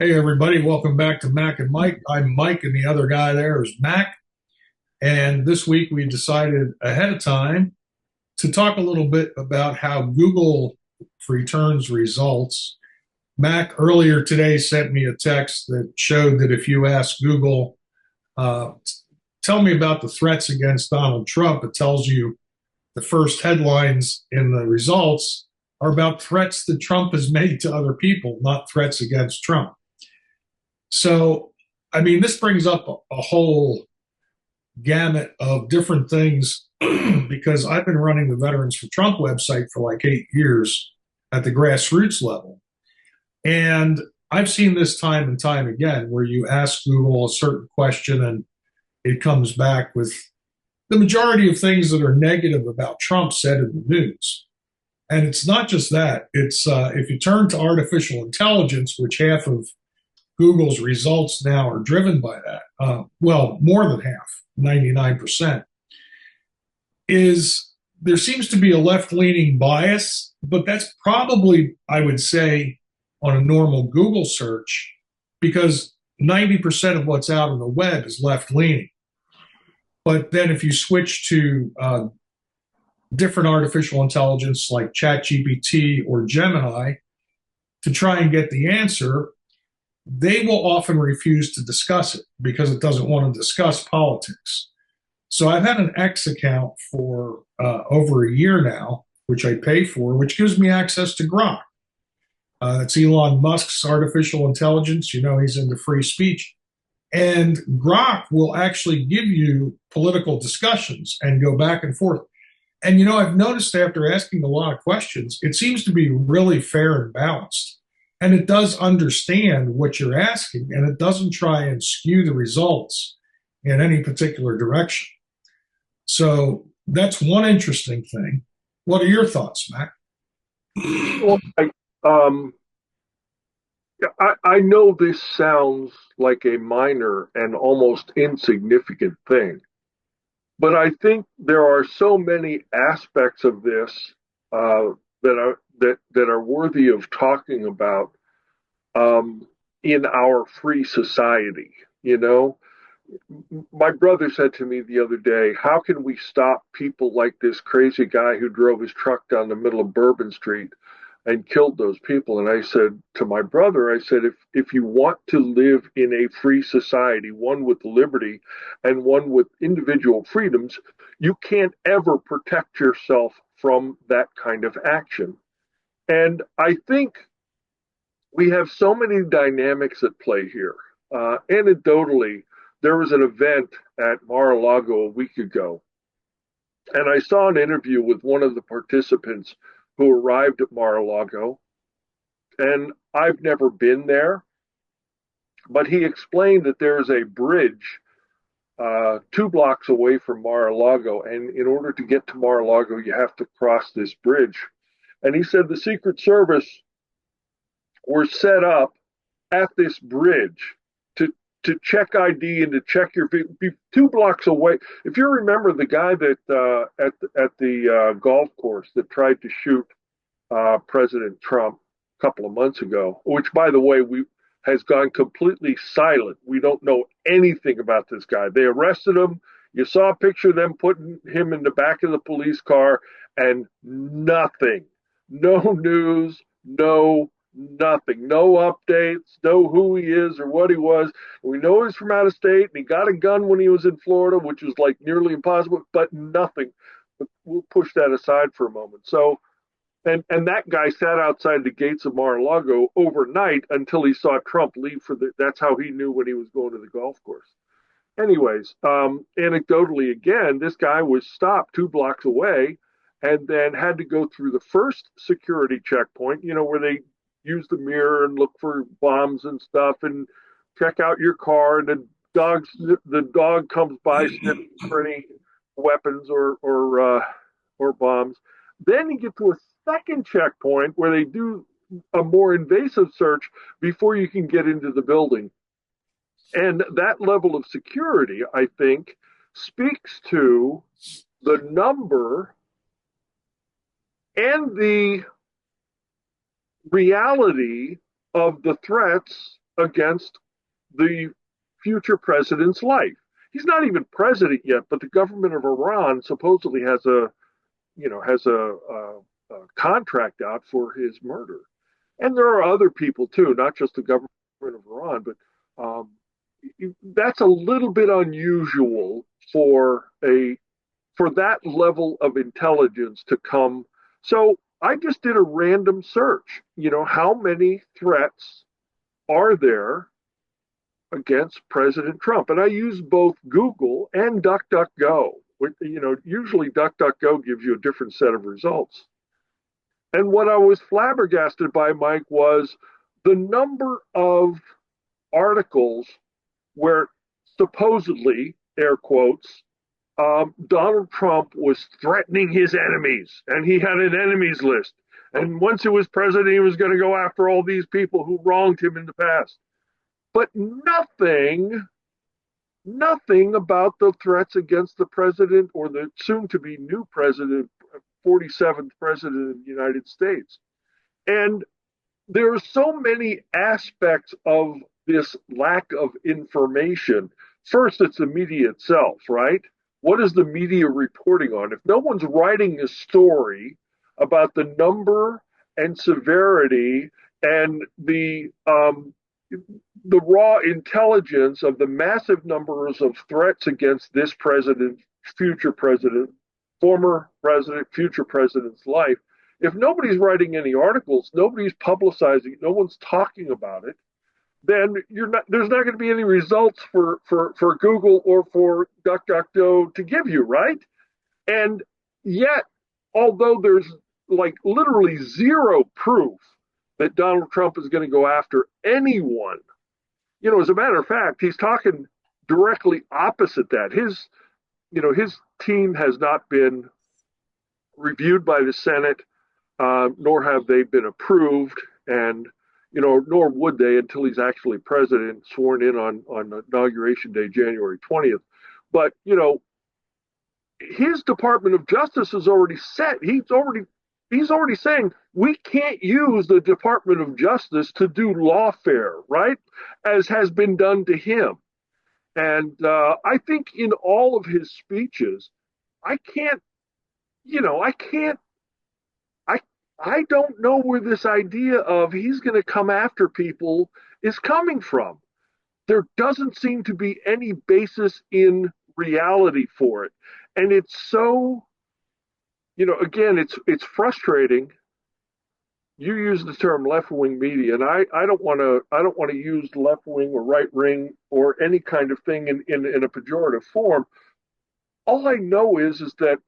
Hey, everybody, welcome back to Mac and Mike. I'm Mike, and the other guy there is Mac. And this week we decided ahead of time to talk a little bit about how Google returns results. Mac earlier today sent me a text that showed that if you ask Google, uh, tell me about the threats against Donald Trump, it tells you the first headlines in the results are about threats that Trump has made to other people, not threats against Trump. So, I mean, this brings up a whole gamut of different things because I've been running the Veterans for Trump website for like 8 years at the grassroots level. And I've seen this time and time again where you ask Google a certain question and it comes back with the majority of things that are negative about Trump said in the news. And it's not just that. It's if you turn to artificial intelligence, which half of Google's results now are driven by that. Well, more than half, 99%, is there seems to be a left leaning bias, but that's probably, I would say, on a normal Google search, because 90% of what's out on the web is left leaning. But then if you switch to different artificial intelligence like ChatGPT or Gemini to try and get the answer, they will often refuse to discuss it because it doesn't want to discuss politics. So I've had an X account for over a year now, which I pay for, which gives me access to Grok. It's Elon Musk's artificial intelligence. You know, he's into free speech. And Grok will actually give you political discussions and go back and forth. And, you know, I've noticed after asking a lot of questions, it seems to be really fair and balanced. And it does understand what you're asking, and it doesn't try and skew the results in any particular direction. So that's one interesting thing. What are your thoughts, Mac? Well, um, I know this sounds like a minor and almost insignificant thing, but I think there are so many aspects of this that are worthy of talking about in our free society. You know, my brother said to me the other day, "How can we stop people like this crazy guy who drove his truck down the middle of Bourbon Street and killed those people?" And I said to my brother, I said, if you want to live in a free society, one with liberty and one with individual freedoms, you can't ever protect yourself from that kind of action. And I think we have so many dynamics at play here. Anecdotally, there was an event at Mar-a-Lago a week ago, and I saw an interview with one of the participants who arrived at Mar-a-Lago, and I've never been there, but he explained that there's a bridge 2 blocks away from Mar-a-Lago, and in order to get to Mar-a-Lago, you have to cross this bridge. And he said the Secret Service were set up at this bridge to check ID and to check your be 2 blocks away. If you remember the guy that at the golf course that tried to shoot President Trump a couple of months ago, which by the way we has gone completely silent. We don't know anything about this guy. They arrested him. You saw a picture of them putting him in the back of the police car, and nothing, no news, no nothing, no updates, no who he is or what he was. We know he's from out of state and he got a gun when he was in Florida, which was like nearly impossible, but nothing. But we'll push that aside for a moment. So, and that guy sat outside the gates of Mar-a-Lago overnight until he saw Trump leave for the. That's how he knew when he was going to the golf course. Anyways, anecdotally, again, this guy was stopped 2 blocks away and then had to go through the first security checkpoint, you know, where they use the mirror and look for bombs and stuff and check out your car. And the dog comes by sniffing for any weapons or bombs. Then you get to a second checkpoint where they do a more invasive search before you can get into the building. And that level of security, I think, speaks to the number and the reality of the threats against the future president's life. He's not even president yet, but the government of Iran supposedly has a contract out for his murder. And there are other people too, not just the government of Iran, but um, that's a little bit unusual for that level of intelligence to come. So I just did a random search. How many threats are there against President Trump? And I use both Google and DuckDuckGo. Usually DuckDuckGo gives you a different set of results. And what I was flabbergasted by, Mike, was the number of articles where supposedly, air quotes, Donald Trump was threatening his enemies, and he had an enemies list. And once he was president, he was going to go after all these people who wronged him in the past. But nothing about the threats against the president or the soon to be new president, 47th president of the United States. And there are so many aspects of this lack of information. First, it's the media itself, right? What is the media reporting on? If no one's writing a story about the number and severity and the raw intelligence of the massive numbers of threats against this president, future president, former president, future president's life, if nobody's writing any articles, nobody's publicizing it, no one's talking about it, then there's not going to be any results for Google or for DuckDuckGo to give you, right? And yet, although there's like literally zero proof that Donald Trump is going to go after anyone, as a matter of fact, he's talking directly opposite that. His team has not been reviewed by the Senate, nor have they been approved, and nor would they until he's actually president, sworn in on Inauguration Day, January 20th. But, his Department of Justice is already set. He's already saying we can't use the Department of Justice to do lawfare, right? As has been done to him. And I think in all of his speeches, I don't know where this idea of he's going to come after people is coming from. There doesn't seem to be any basis in reality for it. And it's so, again, it's frustrating. You use the term left-wing media, and I don't want to use left-wing or right-wing or any kind of thing in a pejorative form. All I know is that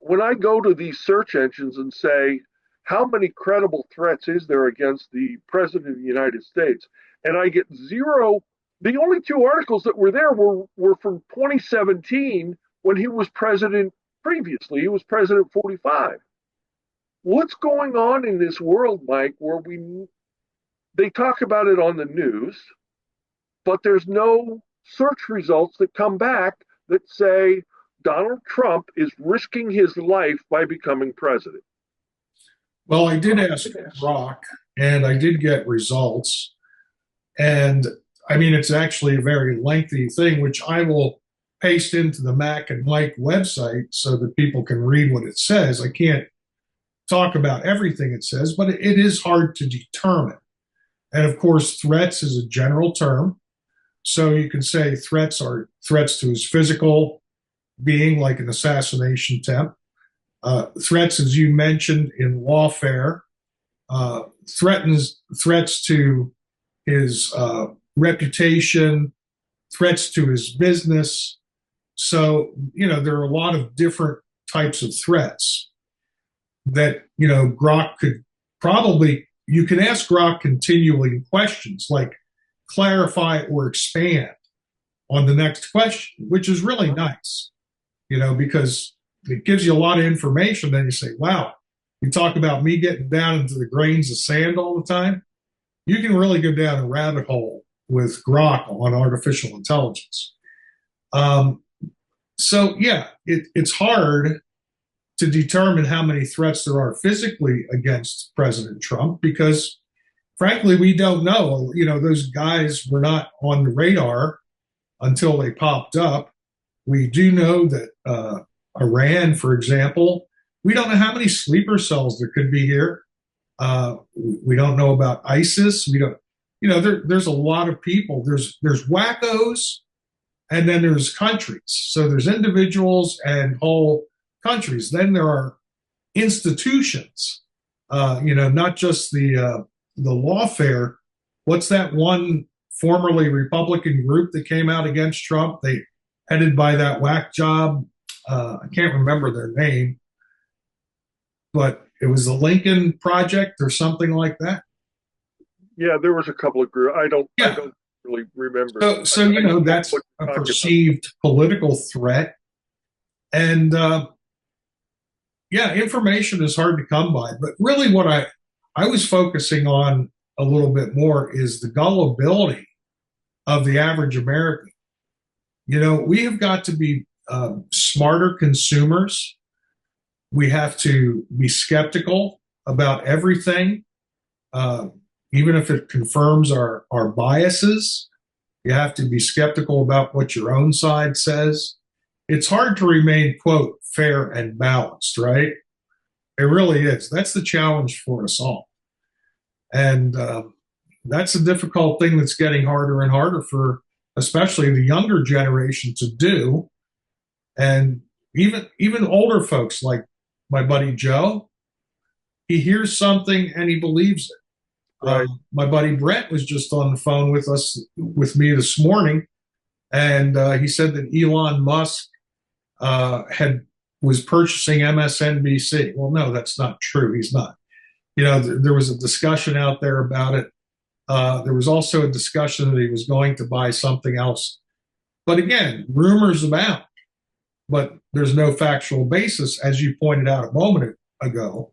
when I go to these search engines and say, how many credible threats is there against the president of the United States? And I get zero. The only two articles that were there were from 2017 when he was president previously. He was president 45. What's going on in this world, Mike, where they talk about it on the news, but there's no search results that come back that say Donald Trump is risking his life by becoming president? Well, I did ask Grok, and I did get results. And I mean, it's actually a very lengthy thing, which I will paste into the Mac and Mike website so that people can read what it says. I can't talk about everything it says, but it is hard to determine. And of course, threats is a general term. So you can say threats are threats to his physical being, like an assassination attempt. Threats, as you mentioned, in lawfare, threats to his reputation, threats to his business. So, there are a lot of different types of threats that, Grok could probably, you can ask Grok continually questions like clarify or expand on the next question, which is really nice, because it gives you a lot of information. Then you say, wow, you talk about me getting down into the grains of sand all the time. You can really go down a rabbit hole with Grok on artificial intelligence. So yeah, it's hard to determine how many threats there are physically against President Trump because frankly, we don't know. Those guys were not on the radar until they popped up. We do know that Iran, for example, we don't know how many sleeper cells there could be here. We don't know about ISIS. We don't, there's a lot of people. There's wackos, and then there's countries. So there's individuals and whole countries. Then there are institutions. Not just the lawfare. What's that one formerly Republican group that came out against Trump? They headed by that whack job. I can't remember their name, but it was the Lincoln Project or something like that. Yeah, there was a couple of groups. I Yeah. don't really remember. So that's What a you're talking about. perceived political threat, and yeah, information is hard to come by. But really, what I was focusing on a little bit more is the gullibility of the average American. We have got to be smarter consumers. We have to be skeptical about everything, uh, even if it confirms our biases. You have to be skeptical about what your own side says. It's hard to remain, quote, fair and balanced, right? It really is. That's the challenge for us all. And that's a difficult thing that's getting harder and harder for especially the younger generation to do. And even older folks like my buddy Joe, he hears something and he believes it. Right. My buddy Brent was just on the phone with me this morning, and he said that Elon Musk had was purchasing MSNBC. Well, no, that's not true. He's not. There was a discussion out there about it. There was also a discussion that he was going to buy something else. But again, rumors abound, but there's no factual basis, as you pointed out a moment ago,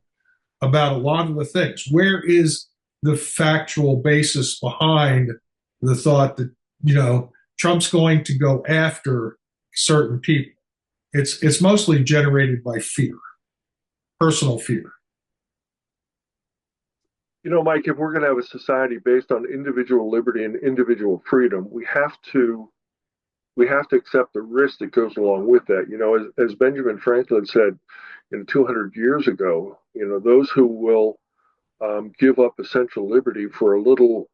about a lot of the things. Where is the factual basis behind the thought that, Trump's going to go after certain people? It's mostly generated by fear, personal fear. Mike, if we're going to have a society based on individual liberty and individual freedom, we have to accept the risk that goes along with that. As Benjamin Franklin said, 200 years ago, those who will give up essential liberty for a little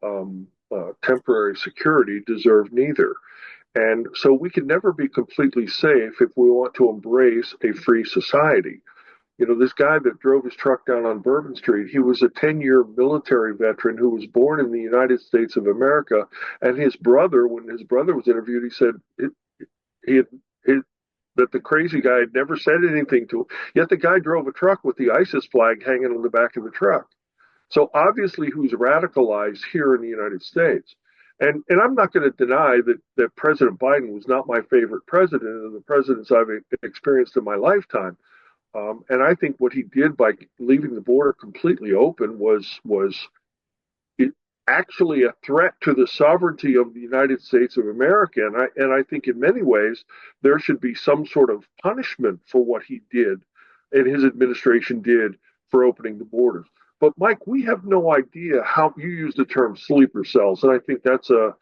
temporary security deserve neither. And so we can never be completely safe if we want to embrace a free society. This guy that drove his truck down on Bourbon Street, he was a 10-year military veteran who was born in the United States of America. And his brother, when his brother was interviewed, he said he had, that the crazy guy had never said anything to him. Yet the guy drove a truck with the ISIS flag hanging on the back of the truck. So obviously, who's radicalized here in the United States? And I'm not going to deny that President Biden was not my favorite president of the presidents I've experienced in my lifetime. And I think what he did by leaving the border completely open was actually a threat to the sovereignty of the United States of America. And I think in many ways there should be some sort of punishment for what he did and his administration did for opening the borders. But Mike, we have no idea how you use the term sleeper cells, and I think that's a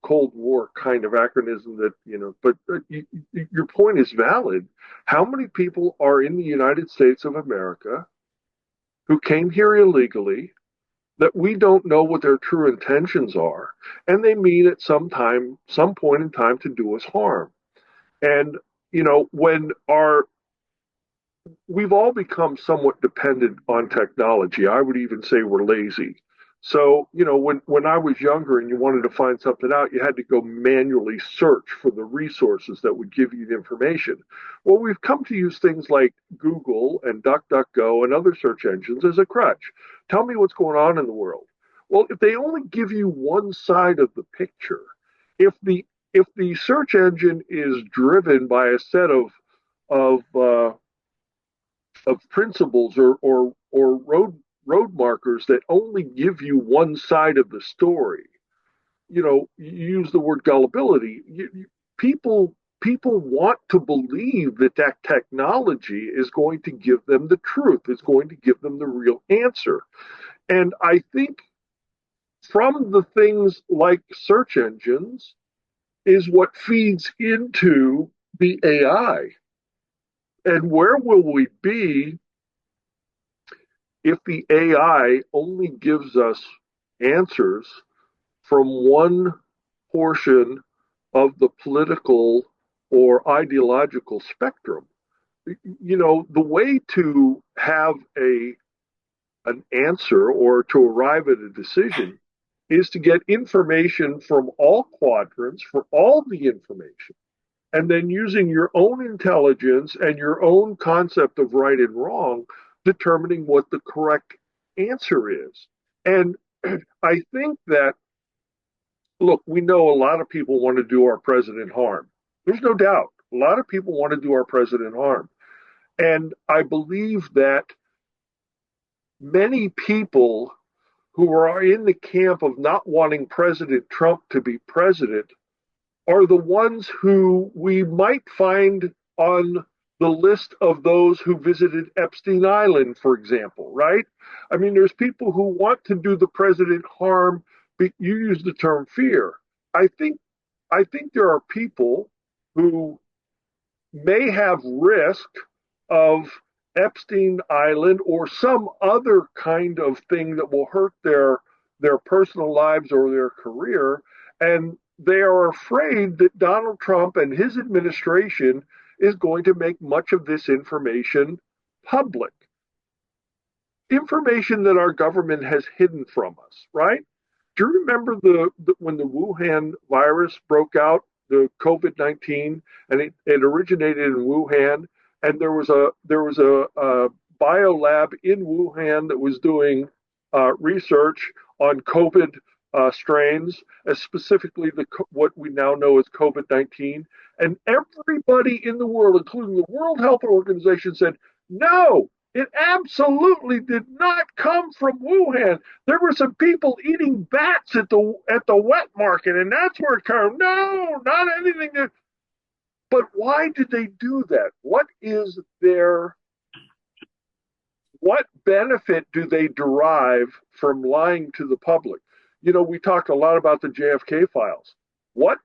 Cold War kind of acronym but your point is valid. How many people are in the United States of America who came here illegally that we don't know what their true intentions are, and they mean at some point in time to do us harm? And, when we've all become somewhat dependent on technology. I would even say we're lazy. So, when I was younger and you wanted to find something out, you had to go manually search for the resources that would give you the information. Well, we've come to use things like Google and DuckDuckGo and other search engines as a crutch. Tell me what's going on in the world. Well, if they only give you one side of the picture, if the search engine is driven by a set of principles or road markers that only give you one side of the story. You use the word gullibility. People want to believe that technology is going to give them the truth, is going to give them the real answer. And I think from the things like search engines is what feeds into the AI. And where will we be if the AI only gives us answers from one portion of the political or ideological spectrum? You know, the way to have an answer or to arrive at a decision is to get information from all quadrants for all the information, and then using your own intelligence and your own concept of right and wrong, determining what the correct answer is. And I think that, look, we know a lot of people want to do our president harm. There's no doubt. A lot of people want to do our president harm. And I believe that many people who are in the camp of not wanting President Trump to be president are the ones who we might find on the list of those who visited Epstein Island, for example, right? I mean, there's people who want to do the president harm, but you use the term fear. I think I think there are people who may have risk of Epstein Island or some other kind of thing that will hurt their personal lives or their career, and they are afraid that Donald Trump and his administration is going to make much of this information public, information that our government has hidden from us, right? Do you remember when the Wuhan virus broke out, the COVID-19, and it originated in Wuhan, and there was a bio lab in Wuhan that was doing research on COVID strains, specifically what we now know as COVID-19, and everybody in the world, including the World Health Organization, said no. It absolutely did not come from Wuhan. There were some people eating bats at the wet market, and that's where it came. No, not anything. But why did they do that? What benefit do they derive from lying to the public? You know, we talked a lot about the JFK files. What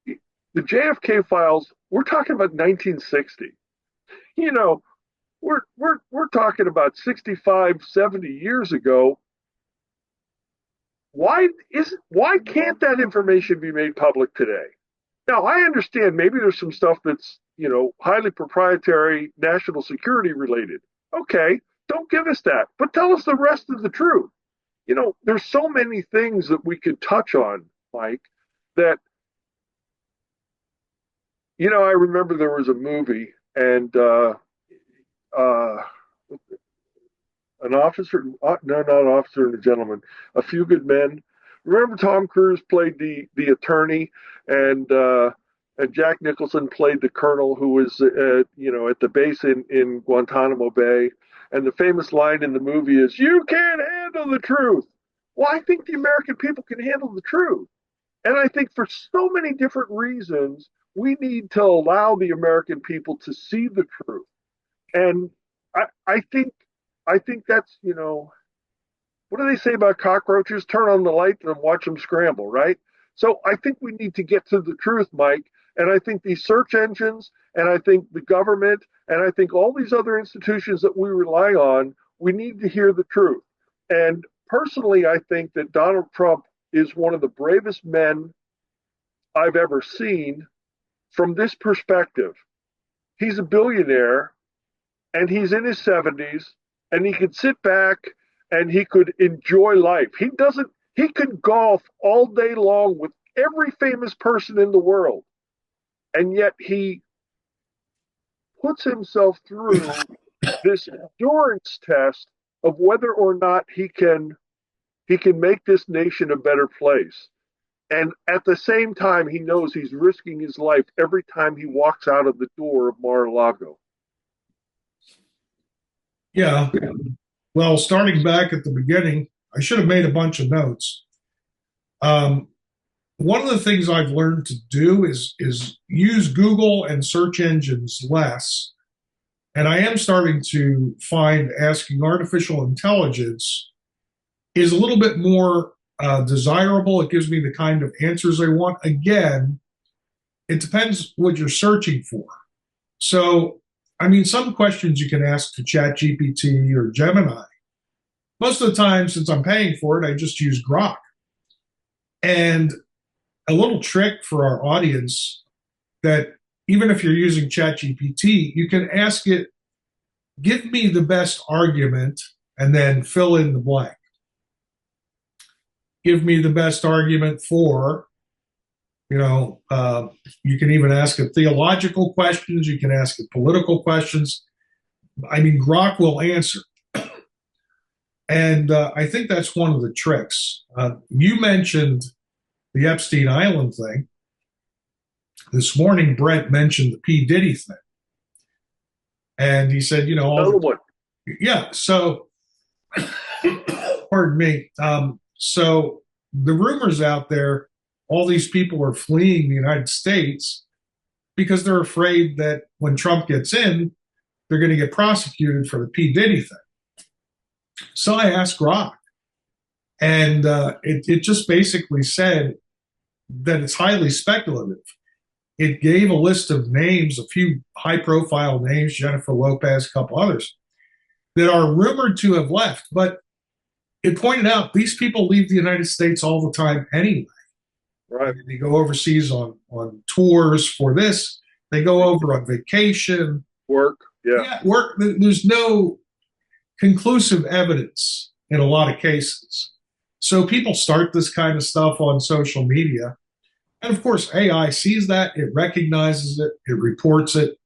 the JFK files? We're talking about 1960. You know, we're talking about 65, 70 years ago. Why can't that information be made public today? Now, I understand maybe there's some stuff that's, you know, highly proprietary, national security related. Okay, don't give us that, but tell us the rest of the truth. You know, there's so many things that we could touch on, Mike, that, you know, I remember there was a movie, and uh, an officer, no, not an officer and a gentleman, A Few Good Men. Remember Tom Cruise played the attorney, and Jack Nicholson played the colonel who was you know, at the base in Guantanamo Bay. And the famous line in the movie is, "You can't handle the truth." Well, I think the American people can handle the truth, and I think for so many different reasons we need to allow the American people to see the truth. And I think that's, you know, what do they say about cockroaches? Turn on the light and watch them scramble, right? So I think we need to get to the truth, Mike. And I think these search engines, and I think the government, and I think all these other institutions that we rely on, we need to hear the truth. And personally, I think that Donald Trump is one of the bravest men I've ever seen from this perspective. He's a billionaire, and he's in his 70s, and he could sit back and he could enjoy life. He could golf all day long with every famous person in the world, and yet he puts himself through this endurance test of whether or not he can make this nation a better place. And at the same time, he knows he's risking his life every time he walks out of the door of Mar-a-Lago. Yeah. Well, starting back at the beginning, I should have made a bunch of notes. Um, One of the things I've learned to do is use Google and search engines less. And I am starting to find asking artificial intelligence is a little bit more desirable. It gives me the kind of answers I want. Again, it depends what you're searching for. So, I mean, some questions you can ask to ChatGPT or Gemini. Most of the time, since I'm paying for it, I just use Grok. And a little trick for our audience that even if you're using ChatGPT, you can ask it, give me the best argument and then fill in the blank. Give me the best argument for, you can even ask it theological questions. You can ask it political questions. I mean, Grok will answer. And I think that's one of the tricks. You mentioned the Epstein Island thing. This morning, Brent mentioned the P. Diddy thing. And he said, Another one. Yeah. So, pardon me. So the rumors out there, all these people are fleeing the United States because they're afraid that when Trump gets in, they're going to get prosecuted for the P. Diddy thing. So I asked Grok, and it just basically said that it's highly speculative. It gave a list of names, a few high profile names, Jennifer Lopez, a couple others, that are rumored to have left. But it pointed out these people leave the United States all the time anyway. Right. They go overseas on tours for this. They go over on vacation. Work. Yeah. Work. There's no conclusive evidence in a lot of cases. So people start this kind of stuff on social media. And of course, AI sees that, it recognizes it, it reports it.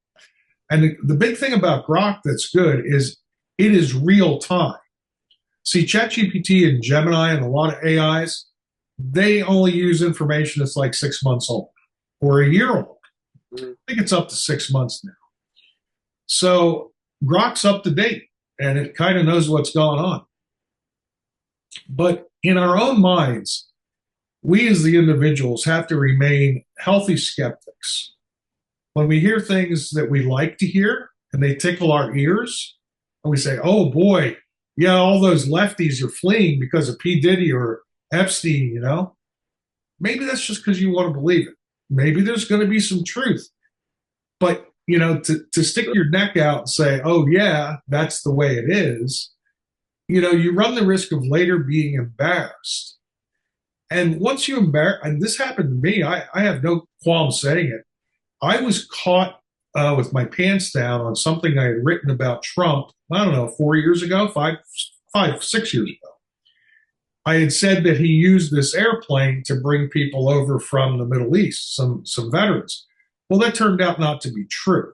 And the big thing about Grok that's good is it is real time. See, ChatGPT and Gemini and a lot of AIs, they only use information that's like 6 months old or a year old. I think it's up to 6 months now. So Grok's up to date and it kind of knows what's going on. But in our own minds, we as the individuals have to remain healthy skeptics. When we hear things that we like to hear and they tickle our ears, and we say, oh boy, yeah, all those lefties are fleeing because of P. Diddy or Epstein, maybe that's just because you want to believe it. Maybe there's going to be some truth. But, to stick your neck out and say, oh yeah, that's the way it is, you run the risk of later being embarrassed. And once you embarrass, and this happened to me, I have no qualm saying it. I was caught with my pants down on something I had written about Trump, I don't know, 4 years ago, 6 years ago. I had said that he used this airplane to bring people over from the Middle East, some veterans. Well, that turned out not to be true.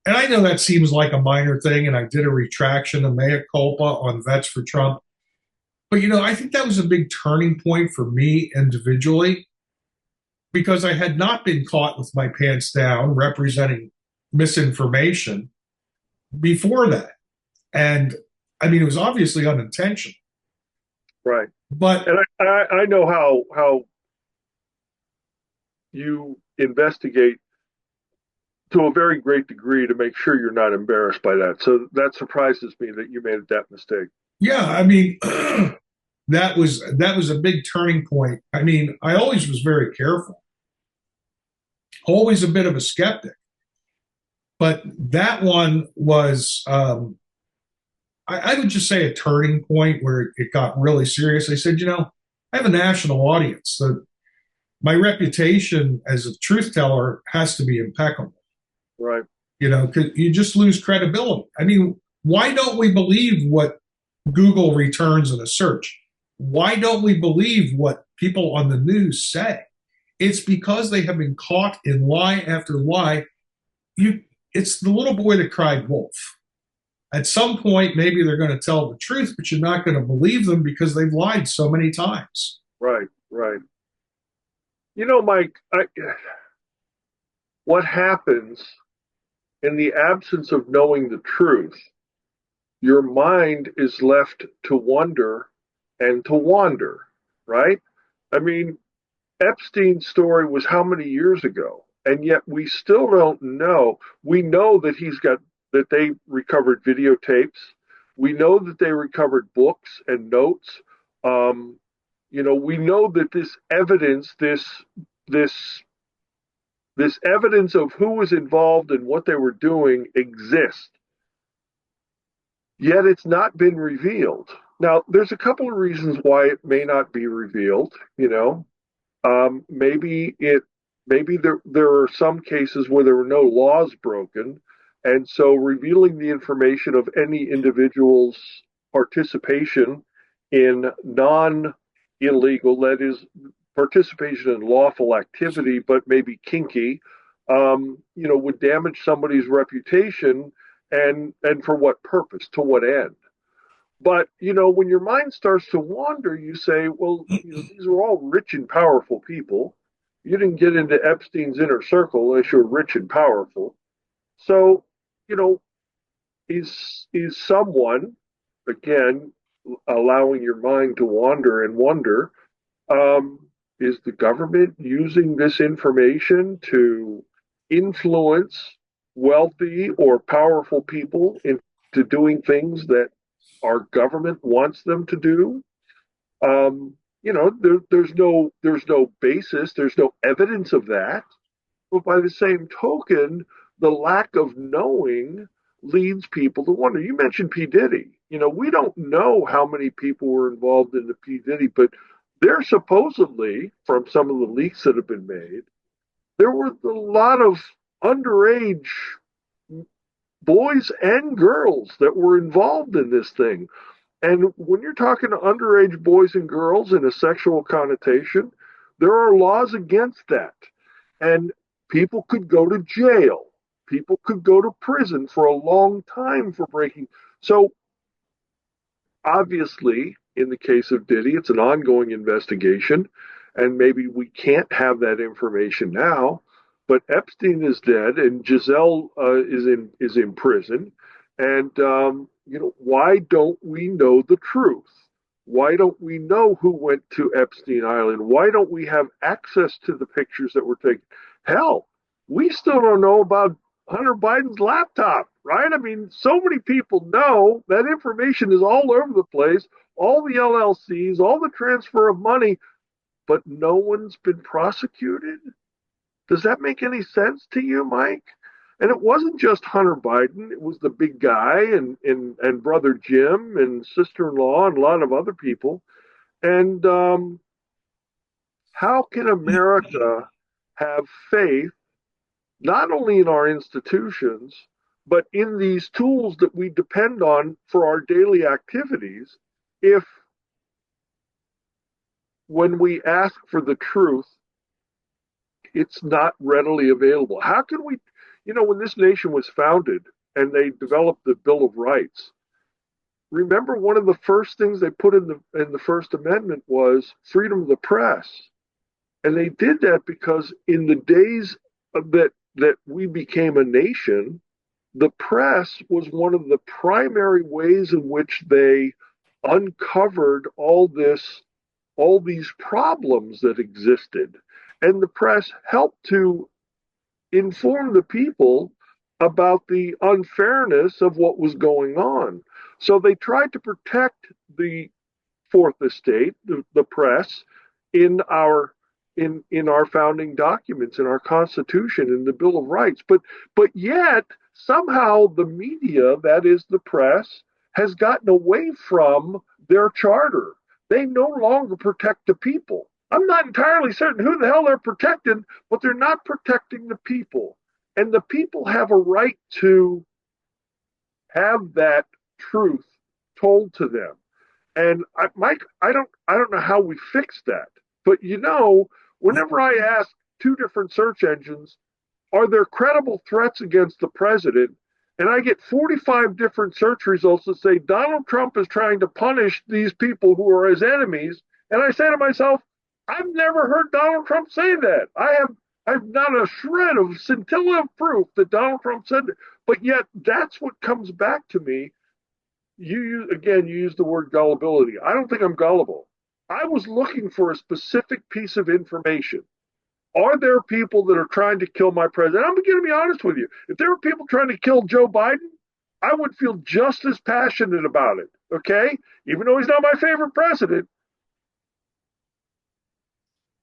And I know that seems like a minor thing, and I did a retraction, a mea culpa on Vets for Trump. But, I think that was a big turning point for me individually because I had not been caught with my pants down representing misinformation before that. And, it was obviously unintentional. Right. But and I know how you investigate to a very great degree to make sure you're not embarrassed by that. So that surprises me that you made that mistake. Yeah, that was a big turning point. I always was very careful, always a bit of a skeptic, but that one was, I would just say, a turning point where it got really serious. I said, I have a national audience. So my reputation as a truth teller has to be impeccable. Right. 'Cause you just lose credibility. Why don't we believe what Google returns in a search? Why don't we believe what people on the news say? It's because they have been caught in lie after lie. It's the little boy that cried wolf. At some point, maybe they're going to tell the truth, but you're not going to believe them because they've lied so many times. Right, right. Mike, what happens in the absence of knowing the truth, your mind is left to wonder and to wander, right? Epstein's story was how many years ago? And yet we still don't know. We know that that they recovered videotapes. We know that they recovered books and notes. Um, we know that this this evidence of who was involved and what they were doing exists, yet it's not been revealed. Now, there's a couple of reasons why it may not be revealed. Maybe there are some cases where there were no laws broken, and so revealing the information of any individual's participation in non illegal, that is, participation in lawful activity, but maybe kinky, would damage somebody's reputation, and for what purpose, to what end? But when your mind starts to wander, you say, well, these are all rich and powerful people. You didn't get into Epstein's inner circle unless you're rich and powerful. So, you know, is someone, again, allowing your mind to wander and wonder, is the government using this information to influence wealthy or powerful people into doing things that our government wants them to do? There's no basis, there's no evidence of that. But by the same token, the lack of knowing leads people to wonder. You mentioned P. Diddy. We don't know how many people were involved in the P. Diddy, but there supposedly, from some of the leaks that have been made, there were a lot of underage boys and girls that were involved in this thing. And when you're talking to underage boys and girls in a sexual connotation, there are laws against that. And people could go to jail. People could go to prison for a long time for breaking. So, obviously, in the case of Diddy, it's an ongoing investigation. And maybe we can't have that information now. But Epstein is dead, and Giselle is in prison. And why don't we know the truth? Why don't we know who went to Epstein Island? Why don't we have access to the pictures that were taken? Hell, we still don't know about Hunter Biden's laptop, right? I mean, so many people know that information is all over the place, all the LLCs, all the transfer of money, but no one's been prosecuted. Does that make any sense to you, Mike? And it wasn't just Hunter Biden, it was the big guy and brother Jim and sister in law and a lot of other people. And how can America have faith not only in our institutions, but in these tools that we depend on for our daily activities if, when we ask for the truth, it's not readily available? How can we, when this nation was founded and they developed the Bill of Rights, remember one of the first things they put in the First Amendment was freedom of the press. And they did that because in the days that we became a nation, the press was one of the primary ways in which they uncovered all these problems that existed. And the press helped to inform the people about the unfairness of what was going on. So they tried to protect the fourth estate, the press, in our founding documents, in our Constitution, in the Bill of Rights. But yet somehow the media, that is the press, has gotten away from their charter. They no longer protect the people. I'm not entirely certain who the hell they're protecting, but they're not protecting the people. And the people have a right to have that truth told to them. And Mike, I don't know how we fix that. But whenever I ask two different search engines, are there credible threats against the president? And I get 45 different search results that say Donald Trump is trying to punish these people who are his enemies. And I say to myself, I've never heard Donald Trump say that. I've not a shred of scintilla of proof that Donald Trump said that. But yet that's what comes back to me. You use the word gullibility. I don't think I'm gullible. I was looking for a specific piece of information. Are there people that are trying to kill my president? I'm going to be honest with you. If there were people trying to kill Joe Biden, I would feel just as passionate about it. Okay? Even though he's not my favorite president,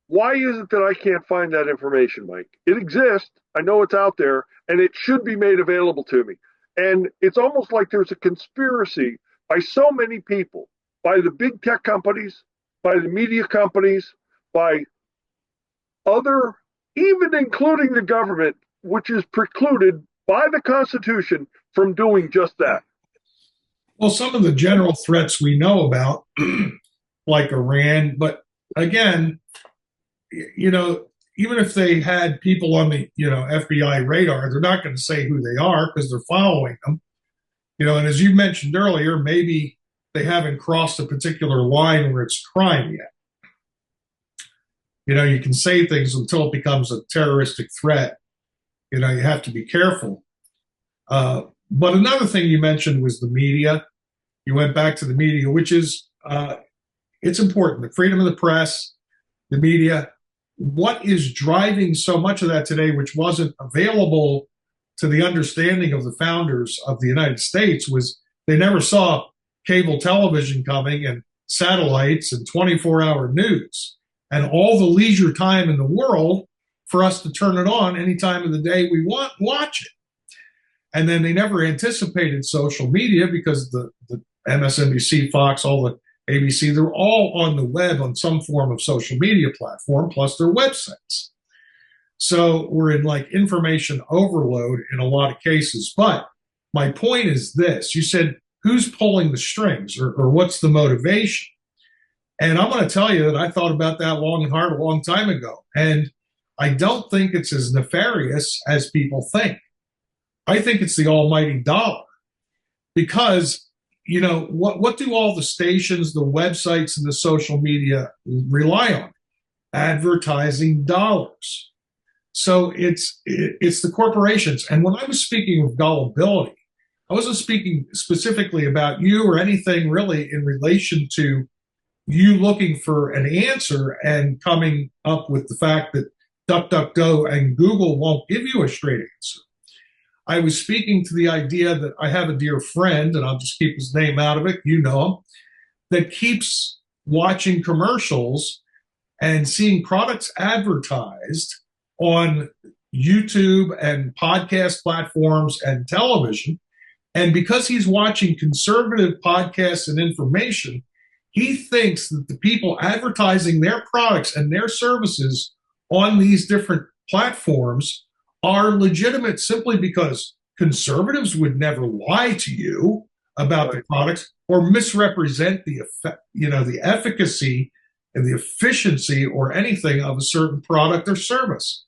Why is it that I can't find that information, Mike? It exists. I know it's out there, and it should be made available to me. And it's almost like there's a conspiracy by so many people, by the big tech companies, by the media companies, by other, even including the government, which is precluded by the Constitution from doing just that. Well, some of the general threats we know about, like Iran, but again, even if they had people on the, FBI radar, they're not going to say who they are because they're following them. And as you mentioned earlier, maybe they haven't crossed a particular line where it's crime yet. You can say things until it becomes a terroristic threat. You have to be careful. But another thing you mentioned was the media. You went back to the media, which is, it's important. The freedom of the press, the media. What is driving so much of that today, which wasn't available to the understanding of the founders of the United States, was they never saw cable television coming and satellites and 24-hour news and all the leisure time in the world for us to turn it on any time of the day we want, watch it. And then they never anticipated social media because the MSNBC, Fox, all the ABC, they're all on the web on some form of social media platform, plus their websites. So we're in like information overload in a lot of cases. But my point is this. You said, who's pulling the strings or what's the motivation? And I'm going to tell you that I thought about that long and hard a long time ago. And I don't think it's as nefarious as people think. I think it's the almighty dollar. Because what do all the stations, the websites, and the social media rely on? Advertising dollars. So it's the corporations. And when I was speaking of gullibility, I wasn't speaking specifically about you or anything really in relation to you looking for an answer and coming up with the fact that DuckDuckGo and Google won't give you a straight answer. I was speaking to the idea that I have a dear friend, and I'll just keep his name out of it, you know him, that keeps watching commercials and seeing products advertised on YouTube and podcast platforms and television. And because he's watching conservative podcasts and information, he thinks that the people advertising their products and their services on these different platforms are legitimate simply because conservatives would never lie to you about the products or misrepresent the effect, the efficacy and the efficiency or anything of a certain product or service.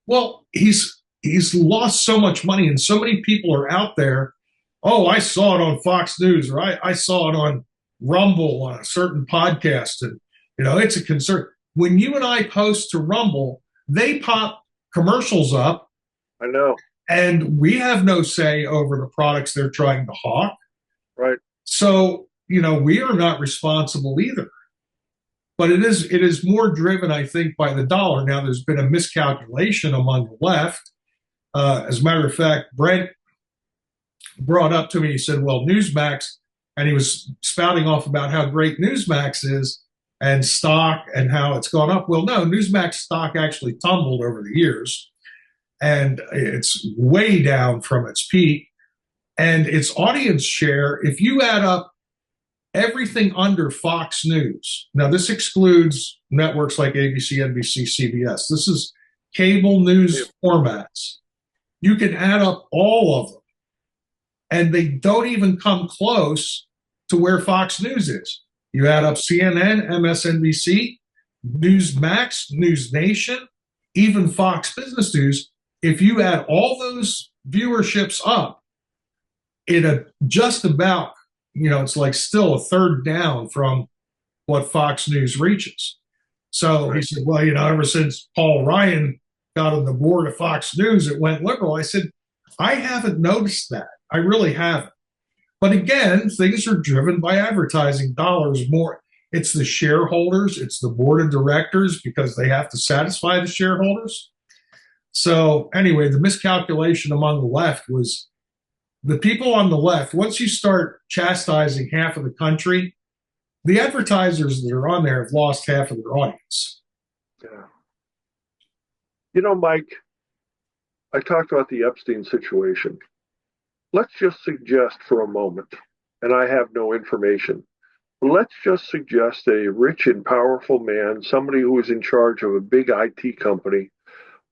Well, he's lost so much money, and so many people are out there. Oh, I saw it on Fox News, or I saw it on Rumble on a certain podcast, and it's a concern. When you and I post to Rumble, they pop commercials up. I know. And we have no say over the products they're trying to hawk. Right. So, we are not responsible either. But it is more driven, I think, by the dollar. Now, there's been a miscalculation among the left. As a matter of fact, Brent brought up to me, he said, well, Newsmax, and he was spouting off about how great Newsmax is and stock and how it's gone up. Well, no, Newsmax stock actually tumbled over the years. And it's way down from its peak. And its audience share, if you add up everything under Fox News, now this excludes networks like ABC, NBC, CBS. This is cable news formats. You can add up all of them. And they don't even come close to where Fox News is. You add up CNN, MSNBC, Newsmax, News Nation, even Fox Business News. If you add all those viewerships up, it just about, it's like still a third down from what Fox News reaches. So he said, well, ever since Paul Ryan got on the board of Fox News, it went liberal. I said, I haven't noticed that. I really haven't. But again, things are driven by advertising dollars more. It's the shareholders, it's the board of directors because they have to satisfy the shareholders. So anyway, the miscalculation among the left was the people on the left, once you start chastising half of the country, the advertisers that are on there have lost half of their audience. Yeah. Mike, I talked about the Epstein situation. Let's just suggest for a moment, and I have no information, but let's just suggest a rich and powerful man, somebody who is in charge of a big IT company,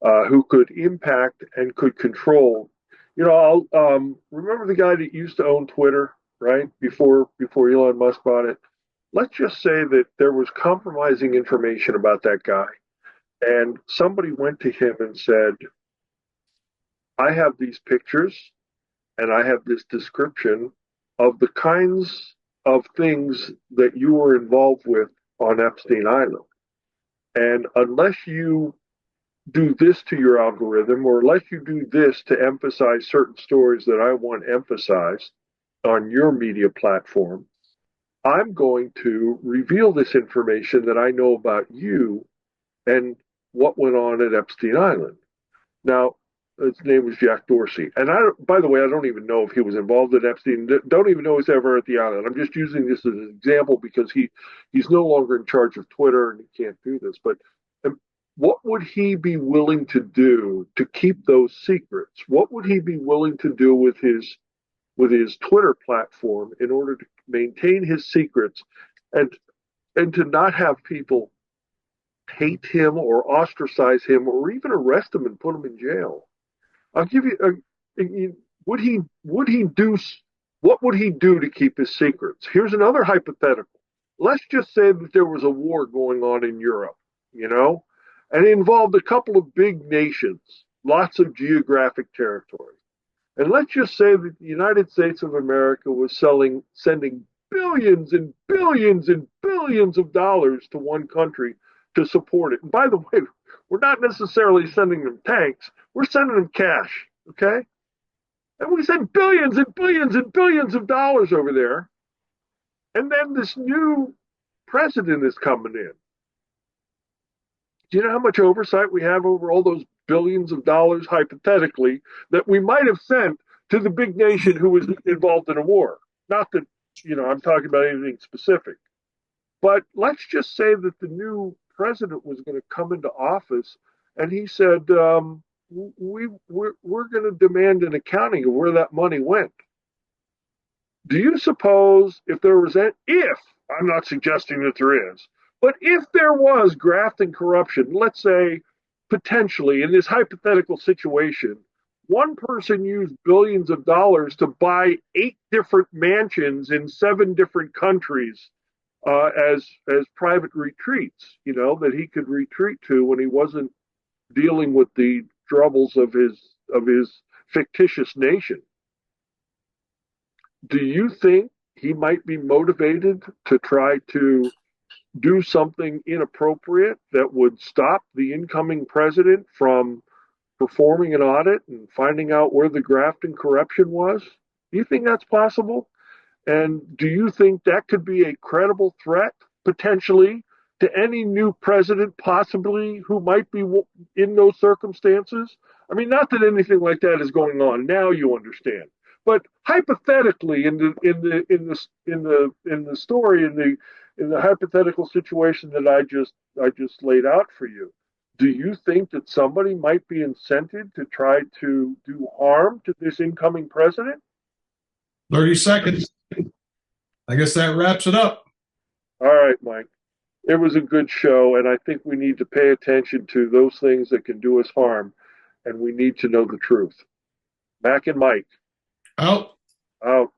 who could impact and could control. Remember the guy that used to own Twitter, right? Before Elon Musk bought it. Let's just say that there was compromising information about that guy, and somebody went to him and said, "I have these pictures and I have this description of the kinds of things that you were involved with on Epstein Island. And unless you do this to your algorithm, or unless you do this to emphasize certain stories that I want emphasized on your media platform, I'm going to reveal this information that I know about you and what went on at Epstein Island." Now, his name was Jack Dorsey. And by the way, I don't even know if he was involved in Epstein. Don't even know he's ever at the island. I'm just using this as an example because he's no longer in charge of Twitter and he can't do this. But what would he be willing to do to keep those secrets? What would he be willing to do with his Twitter platform in order to maintain his secrets and to not have people hate him or ostracize him or even arrest him and put him in jail? I'll give you. Would he do? What would he do to keep his secrets? Here's another hypothetical. Let's just say that there was a war going on in Europe, and it involved a couple of big nations, lots of geographic territory. And let's just say that the United States of America was sending billions and billions and billions of dollars to one country to support it. And by the way, we're not necessarily sending them tanks, we're sending them cash, okay? And we send billions and billions and billions of dollars over there. And then this new president is coming in. Do you know how much oversight we have over all those billions of dollars, hypothetically, that we might have sent to the big nation who was involved in a war? Not that, I'm talking about anything specific. But let's just say that the new president was going to come into office and he said, we're going to demand an accounting of where that money went. Do you suppose if there was if, I'm not suggesting that there is, but if there was graft and corruption, let's say potentially in this hypothetical situation, one person used billions of dollars to buy 8 different mansions in 7 different countries, as private retreats, that he could retreat to when he wasn't dealing with the troubles of his fictitious nation. Do you think he might be motivated to try to do something inappropriate that would stop the incoming president from performing an audit and finding out where the graft and corruption was? Do you think that's possible? And do you think that could be a credible threat, potentially, to any new president, possibly, who might be in those circumstances? I mean, not that anything like that is going on now, you understand. But hypothetically, in the story, in the hypothetical situation that I just laid out for you, do you think that somebody might be incented to try to do harm to this incoming president? 30 seconds. I guess that wraps it up. All right, Mike. It was a good show, and I think we need to pay attention to those things that can do us harm, and we need to know the truth. Mac and Mike. Out. Out.